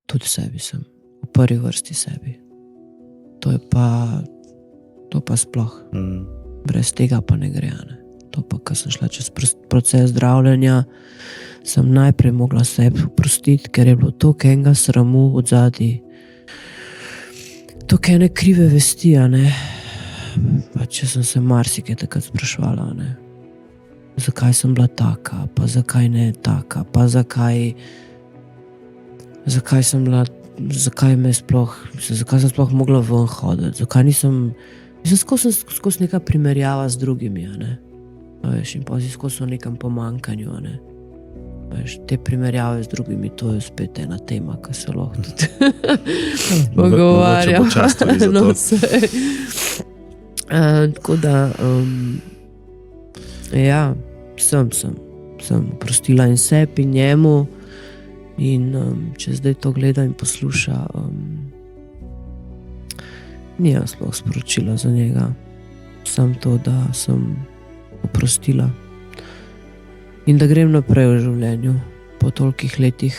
tudi sebi sem, v prvi vrsti sebi. To pa sploh, brez tega pa ne gre, ne. To pa, ko sem šla čez proces zdravljenja, sem najprej mogla sebi oprostiti, ker je bilo toliko enega sramu odzadaj, toliko ene krive vesti, a ne. Pa če sem se marsikaj takrat spraševala, ne. Zakaj sem bila taka, pa zakaj ne taka, pa zakaj sem bila, zakaj sem sploh mogla ven hoditi, zakaj nisem, skozi neka primerjava z drugimi, a ne. Veš, in pa si skozi v nekem pomanjkanju, a ne. Veš, te primerjave z drugimi, to je spet ena tema, ki se lahko tudi pogovarja. No, sej. Tako da, ja, sem oprostila in sebi in njemu in če zdaj to gleda in posluša, nimam sploh sporočila za njega. Samo to, da sem oprostila in da grem naprej v življenju po tolikih letih